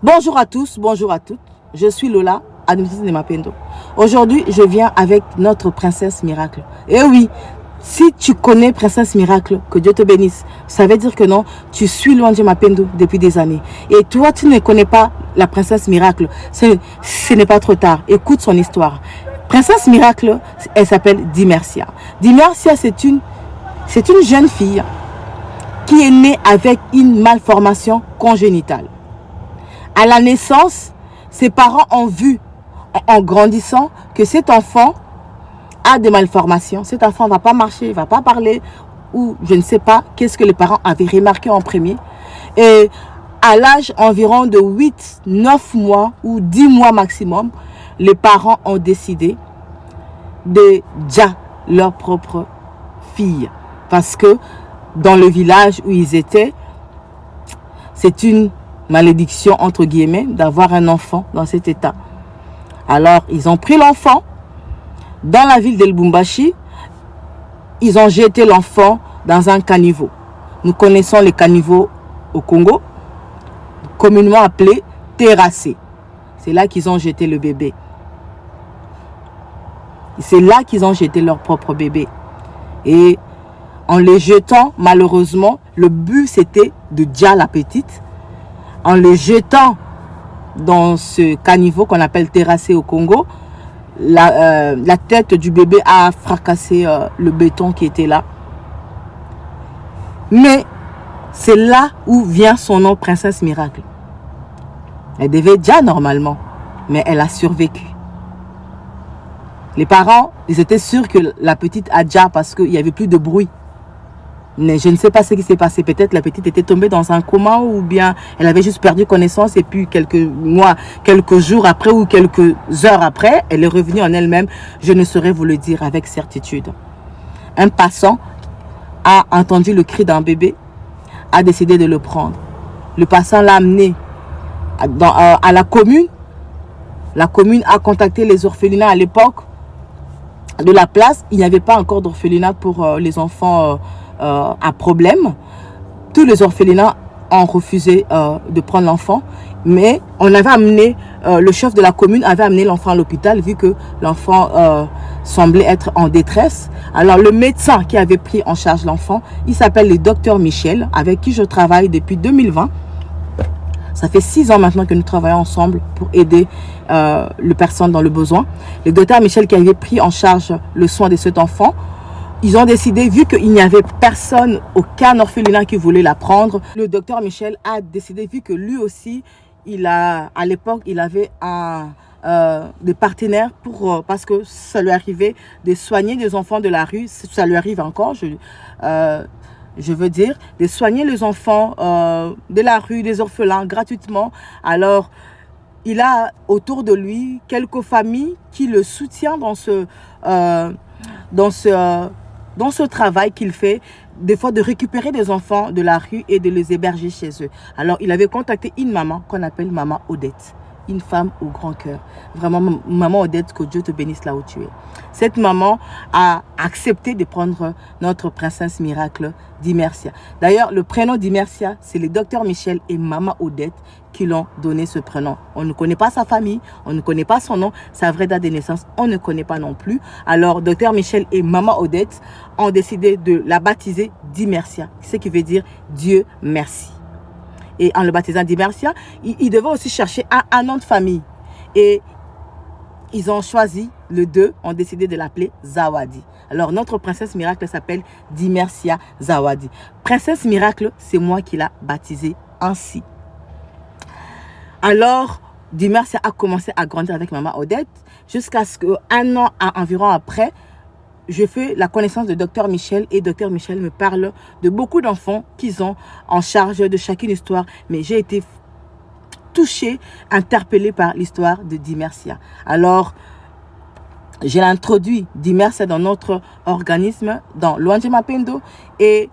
Bonjour à tous, bonjour à toutes. Je suis Lola, administratrice de Mapendo. Aujourd'hui, je viens avec notre princesse miracle. Et oui, si tu connais princesse miracle, que Dieu te bénisse. Ça veut dire que non, tu suis loin de Mapendo depuis des années. Et toi, tu ne connais pas la princesse miracle. Ce n'est pas trop tard. Écoute son histoire. Princesse miracle, elle s'appelle Dimercia. Dimercia, c'est une jeune fille qui est née avec une malformation congénitale. À la naissance, ses parents ont vu en grandissant que cet enfant a des malformations. Cet enfant ne va pas marcher, ne va pas parler, ou je ne sais pas qu'est-ce que les parents avaient remarqué en premier. Et à l'âge environ de 8, 9 mois ou 10 mois maximum, les parents ont décidé de déjà leur propre fille. Parce que dans le village où ils étaient, c'est une malédiction entre guillemets d'avoir un enfant dans cet état. Alors ils ont pris l'enfant dans la ville de Lubumbashi. Ils ont jeté l'enfant dans un caniveau. Nous connaissons les caniveaux au Congo, communément appelés terrassés. C'est là qu'ils ont jeté le bébé. C'est là qu'ils ont jeté leur propre bébé. Et en les jetant, malheureusement, le but c'était de déjà la petite. En le jetant dans ce caniveau qu'on appelle terrassé au Congo, la tête du bébé a fracassé le béton qui était là. Mais c'est là où vient son nom, princesse miracle. Elle devait déjà normalement, mais elle a survécu. Les parents, ils étaient sûrs que la petite a déjà parce qu'il n'y avait plus de bruit. Mais je ne sais pas ce qui s'est passé. Peut-être la petite était tombée dans un coma ou bien elle avait juste perdu connaissance et puis quelques mois, quelques jours après ou quelques heures après, elle est revenue en elle-même. Je ne saurais vous le dire avec certitude. Un passant a entendu le cri d'un bébé, a décidé de le prendre. Le passant l'a amené à la commune. La commune a contacté les orphelinats à l'époque de la place. Il n'y avait pas encore d'orphelinat pour les enfants à problème. Tous les orphelinats ont refusé de prendre l'enfant, mais on avait amené, le chef de la commune avait amené l'enfant à l'hôpital vu que l'enfant semblait être en détresse. Alors le médecin qui avait pris en charge l'enfant, il s'appelle le docteur Michel, avec qui je travaille depuis 2020. Ça fait 6 ans maintenant que nous travaillons ensemble pour aider les personnes dans le besoin. Le docteur Michel qui avait pris en charge le soin de cet enfant, ils ont décidé, vu qu'il n'y avait personne, aucun orphelinat qui voulait la prendre, le docteur Michel a décidé, vu que lui aussi, à l'époque, il avait des partenaires parce que ça lui arrivait de soigner des enfants de la rue, ça lui arrive encore, je veux dire, de soigner les enfants de la rue, des orphelins, gratuitement. Alors, il a autour de lui quelques familles qui le soutiennent dans ce travail qu'il fait, des fois de récupérer des enfants de la rue et de les héberger chez eux. Alors, il avait contacté une maman qu'on appelle Maman Odette, une femme au grand cœur. Vraiment, Maman Odette, que Dieu te bénisse là où tu es. Cette maman a accepté de prendre notre princesse miracle Dimercia. D'ailleurs, le prénom Dimercia, c'est le docteur Michel et Maman Odette qui l'ont donné ce prénom. On ne connaît pas sa famille, on ne connaît pas son nom, sa vraie date de naissance, on ne connaît pas non plus. Alors, docteur Michel et Maman Odette ont décidé de la baptiser Dimercia, ce qui veut dire Dieu merci. Et en le baptisant Dimercia, ils devaient aussi chercher un nom de famille. Et ils ont choisi le 2, ont décidé de l'appeler Zawadi. Alors, notre princesse miracle s'appelle Dimercia Zawadi. Princesse miracle, c'est moi qui l'ai baptisée ainsi. Alors, Dimercia a commencé à grandir avec Maman Odette jusqu'à ce qu'un an environ après, je fais la connaissance de Dr Michel et Dr Michel me parle de beaucoup d'enfants qu'ils ont en charge de chacune histoire. Mais j'ai été touchée, interpellée par l'histoire de Dimercia. Alors, j'ai introduit Dimercia dans notre organisme, dans l'ONG Mapendo, et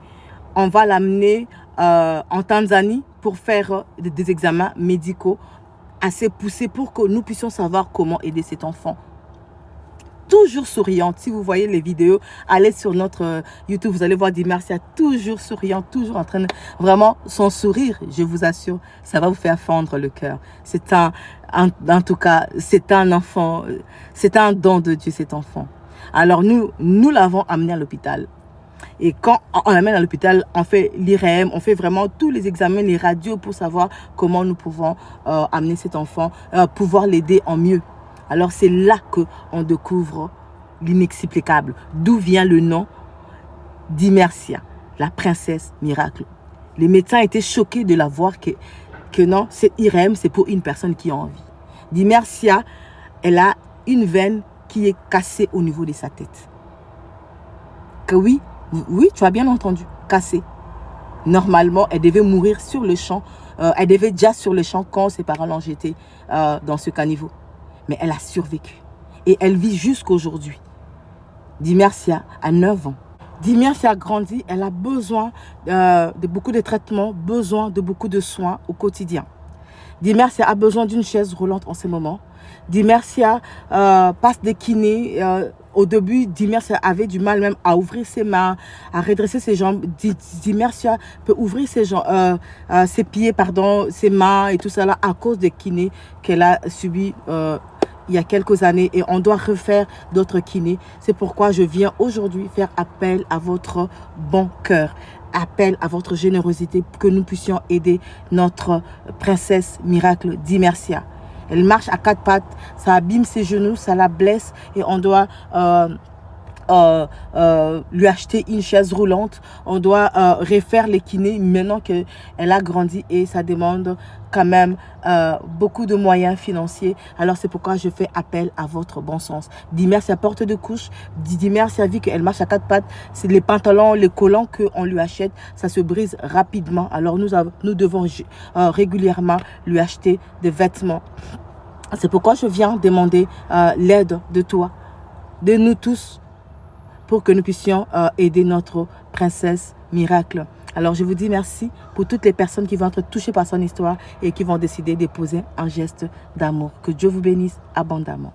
on va l'amener en Tanzanie pour faire des examens médicaux assez poussés pour que nous puissions savoir comment aider cet enfant. toujours souriante. Si vous voyez les vidéos, allez sur notre YouTube, vous allez voir Dimercia toujours souriante, toujours en train de... Vraiment, son sourire, je vous assure, ça va vous faire fendre le cœur. C'est en tout cas, c'est un enfant, c'est un don de Dieu, cet enfant. Alors nous l'avons amené à l'hôpital. Et quand on l'amène à l'hôpital, on fait l'IRM, on fait vraiment tous les examens, les radios pour savoir comment nous pouvons amener cet enfant, pouvoir l'aider en mieux. Alors c'est là qu'on découvre l'inexplicable. D'où vient le nom Dimercia, la princesse miracle. Les médecins étaient choqués de la voir que non, c'est IRM, c'est pour une personne qui a envie. Dimercia, elle a une veine qui est cassée au niveau de sa tête. Que oui, tu as bien entendu, cassée. Normalement, elle devait mourir sur le champ. Elle devait déjà sur le champ quand ses parents l'ont jetée dans ce caniveau. Mais elle a survécu. Et elle vit jusqu'aujourd'hui. Dimercia a 9 ans. Dimercia a grandi, elle a besoin de beaucoup de traitements, besoin de beaucoup de soins au quotidien. Dimercia a besoin d'une chaise roulante en ce moment. Dimercia passe des kinés. Au début, Dimercia avait du mal même à ouvrir ses mains, à redresser ses jambes. Dimercia peut ouvrir ses pieds, pardon, ses mains et tout ça là à cause des kinés qu'elle a subi il y a quelques années, et on doit refaire d'autres kinés. C'est pourquoi je viens aujourd'hui faire appel à votre bon cœur, appel à votre générosité pour que nous puissions aider notre princesse miracle Dimercia. Elle marche à 4 pattes, ça abîme ses genoux, ça la blesse et on doit lui acheter une chaise roulante. On doit refaire les kinés maintenant qu'elle a grandi et ça demande quand même beaucoup de moyens financiers. Alors c'est pourquoi je fais appel à votre bon sens. Dimercia porte de couche. Dimercia vu qu'elle marche à 4 pattes. C'est les pantalons, les collants qu'on lui achète, ça se brise rapidement. Alors nous devons régulièrement lui acheter des vêtements. C'est pourquoi je viens demander l'aide de toi, de nous tous, pour que nous puissions aider notre princesse miracle. Alors je vous dis merci pour toutes les personnes qui vont être touchées par son histoire et qui vont décider de poser un geste d'amour. Que Dieu vous bénisse abondamment.